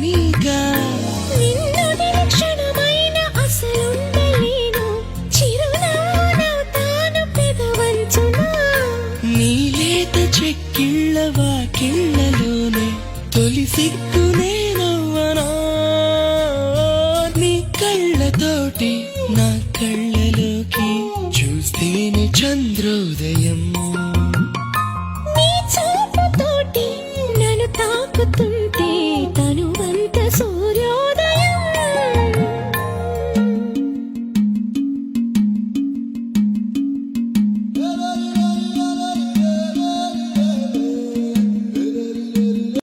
నీకా నిన్ను నిరీక్షణమైన అసలుండలేను చిరునవ్వునవుతాను పెదవంచునా నీలేత చెక్కిళ్ళ వాకిళ్ళలోనే తొలి సిగ్గునే నవ్వనా నీ కళ్ళతోటి నా కళ్ళలోకి చూస్తేనే చంద్రోదయం నీ చూపుతోటి నన్ను తాకుతున్నా